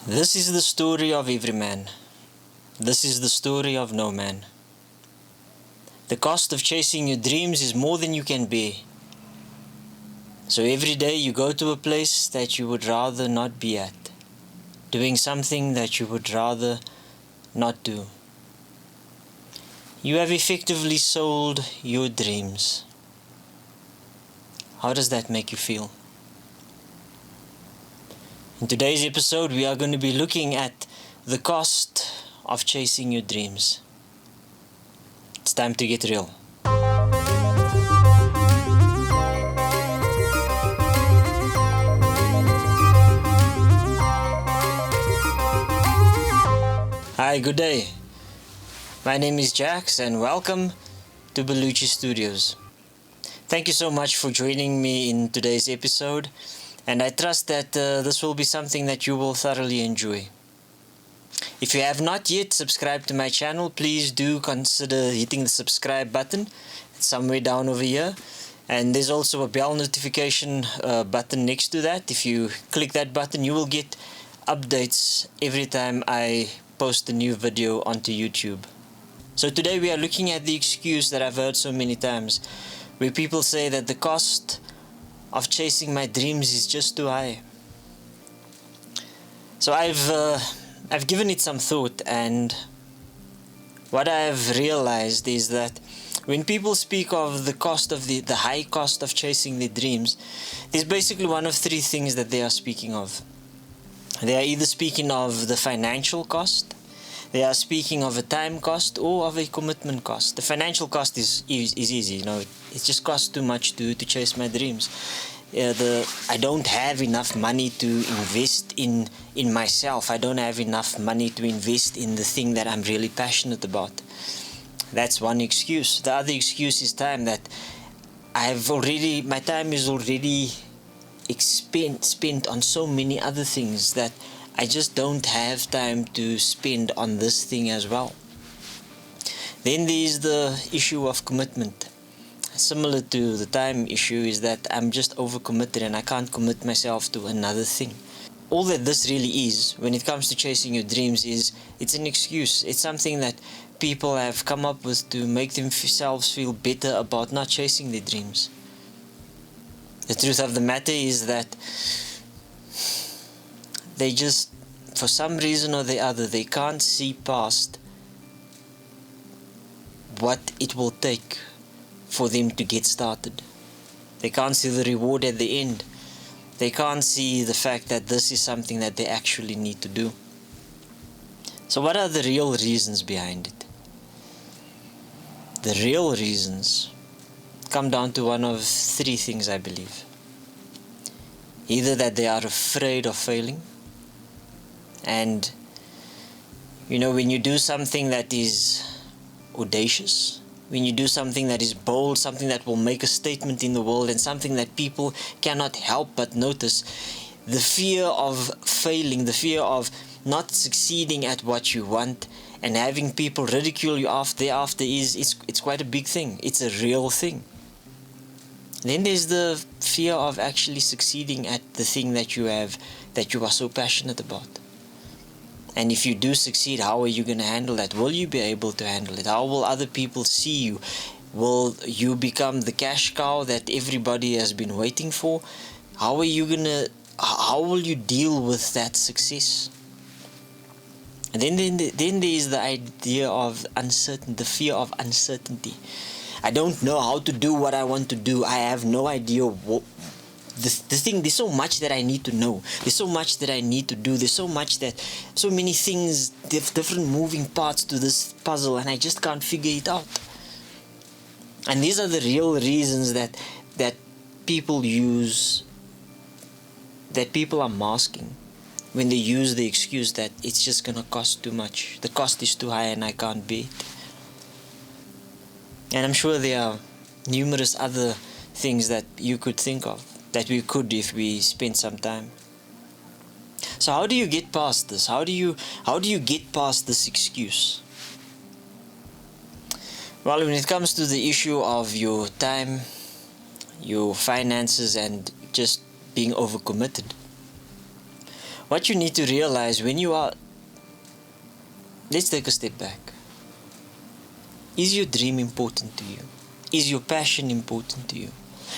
This is the story of every man. This is the story of no man. The cost of chasing your dreams is more than you can bear. So every day you go to a place that you would rather not be at, doing something that you would rather not do. You have effectively sold your dreams. How does that make you feel? In today's episode, we are going to be looking at the cost of chasing your dreams. It's time to get real. Hi, good day. My name is Jax and welcome to Belucci Studios. Thank you so much for joining me in today's episode, and I trust that this will be something that you will thoroughly enjoy. If you have not yet subscribed to my channel, please do consider hitting the subscribe button. It's somewhere down over here. And there's also a bell notification button next to that. If you click that button, you will get updates every time I post a new video onto YouTube. So today we are looking at the excuse that I've heard so many times, where people say that the cost of chasing my dreams is just too high. So I've given it some thought, and what I've realized is that when people speak of the cost of the high cost of chasing their dreams, there's basically one of three things that they are speaking of. They are either speaking of the financial cost, they are speaking of a time cost, or of a commitment cost. The financial cost is easy, it just costs too much to chase my dreams. I don't have enough money to invest in myself. I don't have enough money to invest in the thing that I'm really passionate about. That's one excuse. The other excuse is time, that my time is already spent on so many other things that I just don't have time to spend on this thing as well. Then there's the issue of commitment. Similar to the time issue is that I'm just overcommitted and I can't commit myself to another thing. All that this really is when it comes to chasing your dreams is it's an excuse. It's something that people have come up with to make themselves feel better about not chasing their dreams. The truth of the matter is that they just, for some reason or the other, they can't see past what it will take for them to get started. They can't see the reward at the end. They can't see the fact that this is something that they actually need to do. So what are the real reasons behind it? The real reasons come down to one of three things, I believe. Either that they are afraid of failing, and when you do something that is audacious, when you do something that is bold, something that will make a statement in the world, and something that people cannot help but notice, the fear of failing, the fear of not succeeding at what you want and having people ridicule you thereafter it's quite a big thing. It's a real thing. Then there's the fear of actually succeeding at the thing that you are so passionate about. And if you do succeed, how are you going to handle that? Will you be able to handle it? How will other people see you? Will you become the cash cow that everybody has been waiting for? How will you deal with that success? And then there is the idea of the fear of uncertainty. I don't know how to do what I want to do. I have no idea what there's so much that I need to know. There's so much that I need to do. There's so many things, different moving parts to this puzzle, and I just can't figure it out. And these are the real reasons that people use, that people are masking when they use the excuse that it's just gonna cost too much. The cost is too high and I can't bear it. And I'm sure there are numerous other things that you could think of, that we could if we spend some time. So how do you get past this? How do you get past this excuse? Well, when it comes to the issue of your time, your finances, and just being overcommitted, what you need to realize when you are, let's take a step back. Is your dream important to you? Is your passion important to you?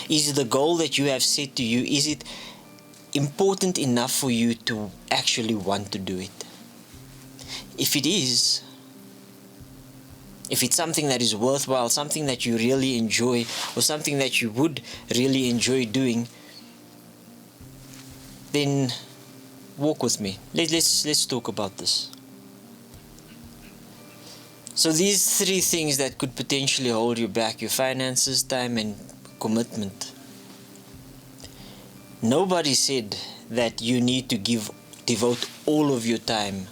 Is the goal that you have set to you, is it important enough for you to actually want to do it? If it is, if it's something that is worthwhile, something that you really enjoy, or something that you would really enjoy doing, then walk with me. Let's talk about this. So these three things that could potentially hold you back: your finances, time, and commitment. Nobody said that you need to devote all of your time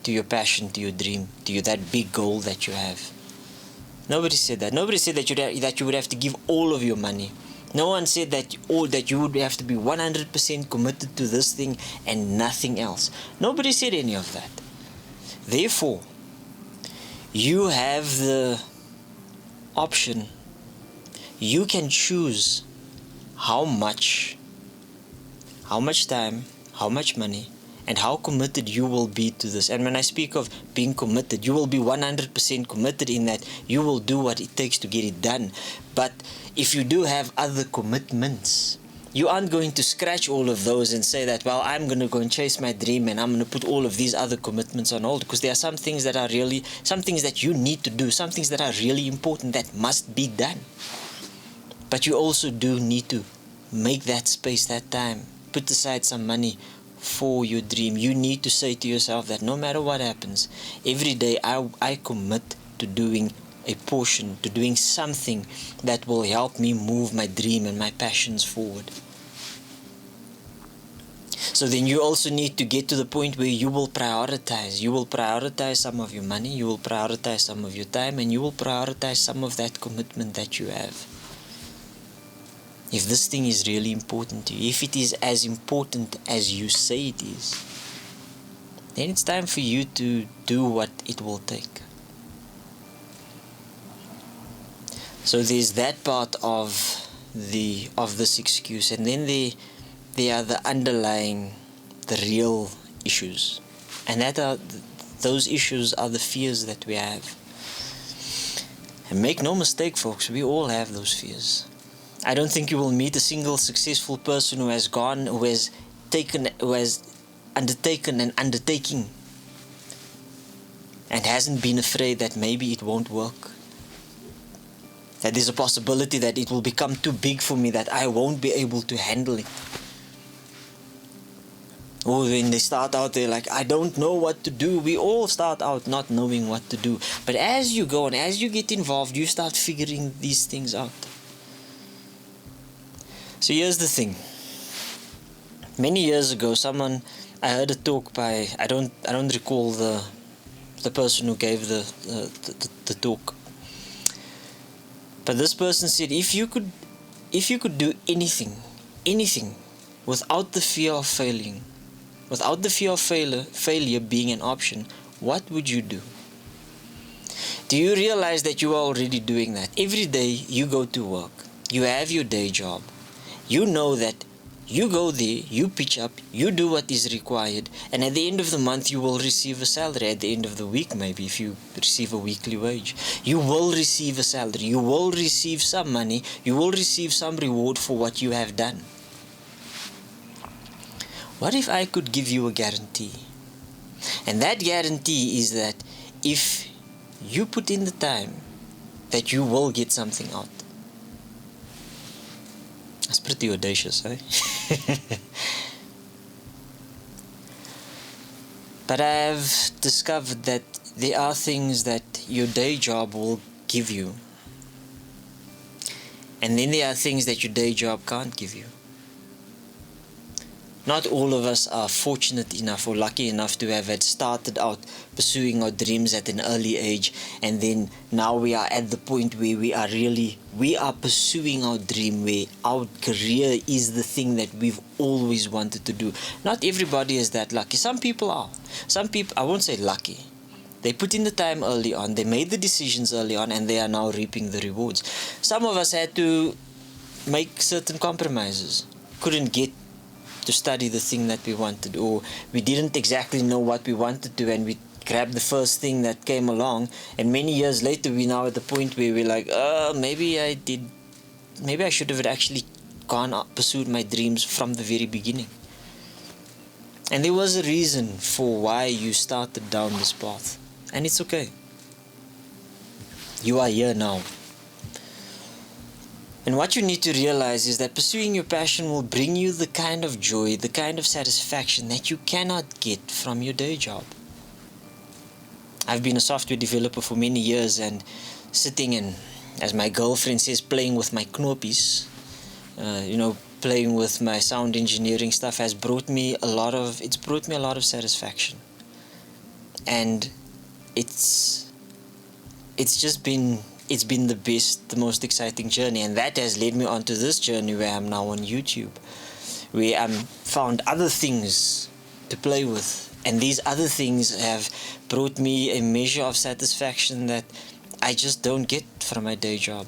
to your passion, to your dream, to that big goal that you have. Nobody said that. Nobody said that you would have to give all of your money. No one said that you would have to be 100% committed to this thing and nothing else. Nobody said any of that. Therefore, you have the option. You can choose how much time, how much money, and how committed you will be to this. And when I speak of being committed, you will be 100% committed in that you will do what it takes to get it done. But if you do have other commitments, you aren't going to scratch all of those and say that, well, I'm going to go and chase my dream and I'm going to put all of these other commitments on hold, because there are some things that you need to do, some things that are really important that must be done. But you also do need to make that space, that time, put aside some money for your dream. You need to say to yourself that no matter what happens, every day I commit to doing a portion, to doing something that will help me move my dream and my passions forward. So then you also need to get to the point where you will prioritize. You will prioritize some of your money, you will prioritize some of your time, and you will prioritize some of that commitment that you have. If this thing is really important to you, if it is as important as you say it is, then it's time for you to do what it will take. So there's that part of this excuse, and then there are the underlying, the real issues, and those issues are the fears that we have. And make no mistake, folks, we all have those fears. I don't think you will meet a single successful person who has undertaken an undertaking and hasn't been afraid that maybe it won't work, that there's a possibility that it will become too big for me, that I won't be able to handle it. Or when they start out, they're like, I don't know what to do. We all start out not knowing what to do. But as you go and as you get involved, you start figuring these things out. So here's the thing. Many years ago, I heard a talk by, I don't recall the person who gave the talk. But this person said, if you could do anything without the fear of failing, without the fear of failure being an option, what would you do? Do you realize that you are already doing that? Every day you go to work, you have your day job. You know that you go there, you pitch up, you do what is required, and at the end of the month you will receive a salary. At the end of the week, maybe if you receive a weekly wage, you will receive a salary, you will receive some money, you will receive some reward for what you have done. What if I could give you a guarantee? And that guarantee is that if you put in the time, that you will get something out. That's pretty audacious, eh? But I have discovered that there are things that your day job will give you. And then there are things that your day job can't give you. Not all of us are fortunate enough or lucky enough to have had started out pursuing our dreams at an early age, and then now we are at the point where we are pursuing our dream, where our career is the thing that we've always wanted to do. Not everybody is that lucky. Some people are. Some people, I won't say lucky. They put in the time early on, they made the decisions early on, and they are now reaping the rewards. Some of us had to make certain compromises. Couldn't get to study the thing that we wanted, or we didn't exactly know what we wanted to, and we grabbed the first thing that came along, and many years later we're now at the point where we're like, maybe I should have actually gone out, pursued my dreams from the very beginning. And there was a reason for why you started down this path, and it's okay. You are here now. And what you need to realize is that pursuing your passion will bring you the kind of joy, the kind of satisfaction that you cannot get from your day job. I've been a software developer for many years, and sitting and, as my girlfriend says, playing with my knoppies, playing with my sound engineering stuff has brought me a lot of satisfaction. And it's been the best, the most exciting journey, and that has led me onto this journey where I'm now on YouTube, where I'm found other things to play with, and these other things have brought me a measure of satisfaction that I just don't get from my day job.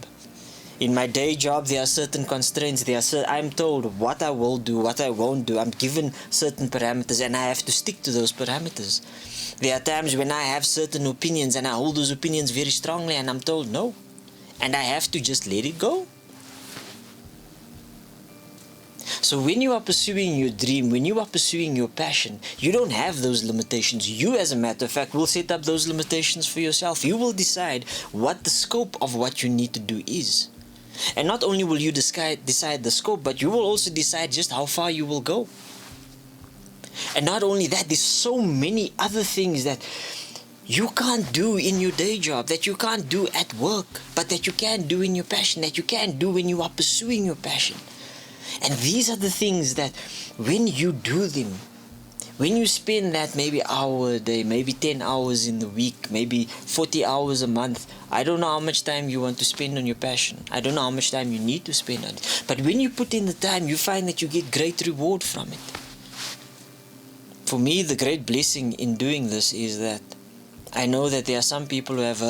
In my day job, there are certain constraints. I'm told what I will do, what I won't do. I'm given certain parameters, and I have to stick to those parameters. There are times when I have certain opinions, and I hold those opinions very strongly, and I'm told no. And I have to just let it go. So when you are pursuing your dream, when you are pursuing your passion, you don't have those limitations. You, as a matter of fact, will set up those limitations for yourself. You will decide what the scope of what you need to do is. And not only will you decide the scope, but you will also decide just how far you will go. And not only that, there's so many other things that you can't do in your day job, that you can't do at work, but that you can do in your passion, that you can do when you are pursuing your passion. And these are the things that when you do them, when you spend that maybe hour a day, maybe 10 hours in the week, maybe 40 hours a month, I don't know how much time you want to spend on your passion. I don't know how much time you need to spend on it. But when you put in the time, you find that you get great reward from it. For me, the great blessing in doing this is that I know that there are some people who have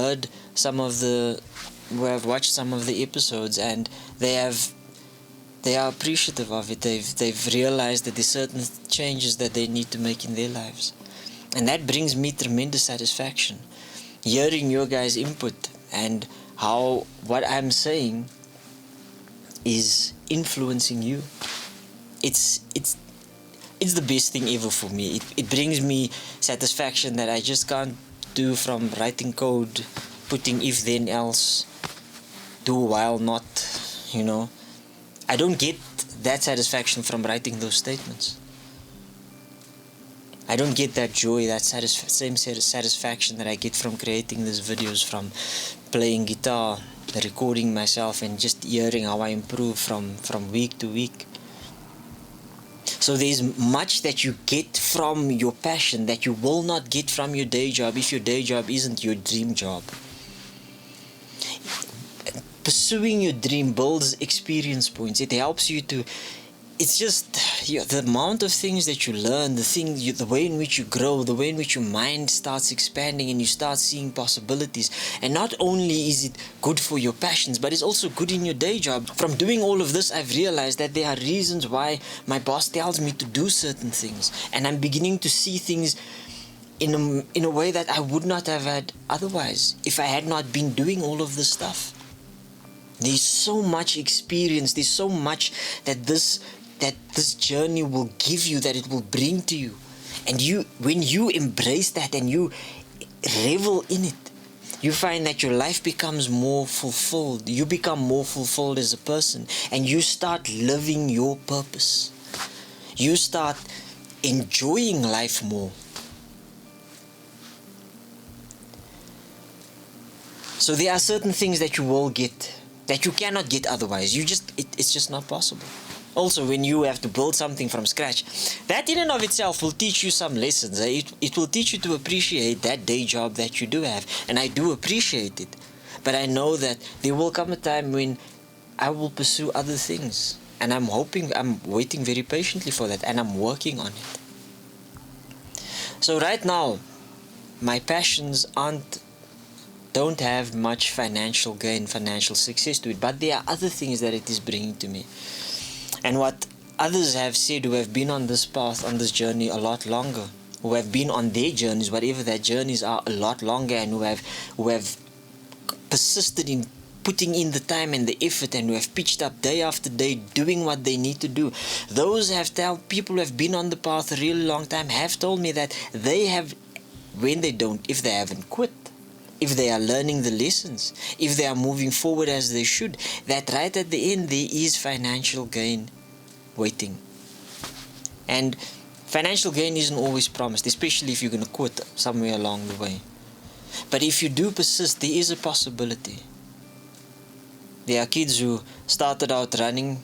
watched some of the episodes, and they are appreciative of it. They've realized that there's certain changes that they need to make in their lives. And that brings me tremendous satisfaction. Hearing your guys' input and how what I'm saying is influencing you. It's the best thing ever for me. It brings me satisfaction that I just can't do from writing code, putting if then else, do while not, I don't get that satisfaction from writing those statements. I don't get that joy, that same satisfaction that I get from creating these videos, from playing guitar, recording myself, and just hearing how I improve from week to week. So there's much that you get from your passion that you will not get from your day job if your day job isn't your dream job. Pursuing your dream builds experience points. It helps you to... It's just the amount of things that you learn, the way in which you grow, the way in which your mind starts expanding and you start seeing possibilities. And not only is it good for your passions, but it's also good in your day job. From doing all of this, I've realized that there are reasons why my boss tells me to do certain things. And I'm beginning to see things in a way that I would not have had otherwise if I had not been doing all of this stuff. There's so much experience, there's so much that this journey will give you, that it will bring to you. And when you embrace that and you revel in it, you find that your life becomes more fulfilled. You become more fulfilled as a person, and you start living your purpose. You start enjoying life more. So there are certain things that you will get that you cannot get otherwise. It's just not possible. Also, when you have to build something from scratch, that in and of itself will teach you some lessons. It will teach you to appreciate that day job that you do have. And I do appreciate it. But I know that there will come a time when I will pursue other things. And I'm waiting very patiently for that. And I'm working on it. So right now, my passions don't have much financial gain, financial success to it. But there are other things that it is bringing to me. And what others have said who have been on this path, on this journey a lot longer, who have been on their journeys, whatever their journeys are, a lot longer, and who have persisted in putting in the time and the effort, and who have pitched up day after day doing what they need to do. Those have told people who have been on the path a really long time have told me that they have, when they don't, if they haven't quit, if they are learning the lessons, if they are moving forward as they should, that right at the end there is financial gain waiting. And financial gain isn't always promised, especially if you're going to quit somewhere along the way. But if you do persist, there is a possibility. There are kids who started out running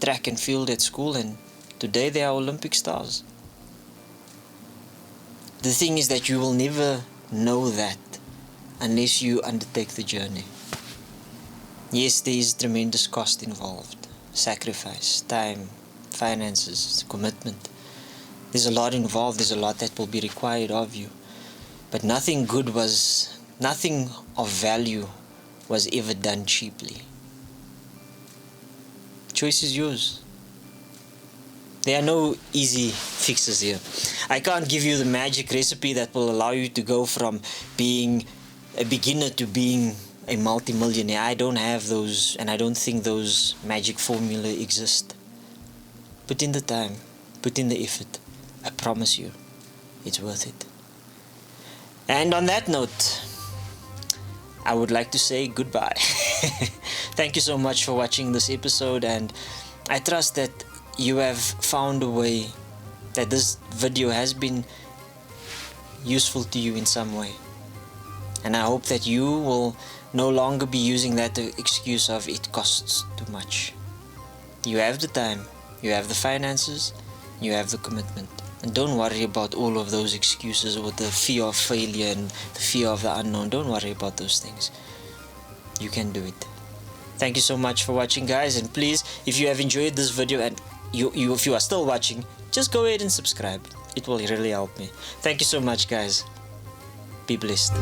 track and field at school, and today they are Olympic stars. The thing is that you will never know that unless you undertake the journey. Yes, there is tremendous cost involved. Sacrifice, time, finances, commitment. There's a lot involved, there's a lot that will be required of you. But nothing of value was ever done cheaply. Choice is yours. There are no easy fixes here. I can't give you the magic recipe that will allow you to go from being a beginner to being a multi-millionaire. I don't have those, and I don't think those magic formula exist. Put in the time, put in the effort. I promise you, it's worth it. And on that note, I would like to say goodbye. Thank you so much for watching this episode, and I trust that you have found a way, that this video has been useful to you in some way. And I hope that you will no longer be using that excuse of it costs too much. You have the time, you have the finances, you have the commitment. And don't worry about all of those excuses or the fear of failure and the fear of the unknown. Don't worry about those things. You can do it. Thank you so much for watching, guys. And please, if you have enjoyed this video and if you are still watching, just go ahead and subscribe. It will really help me. Thank you so much, guys. Be blessed.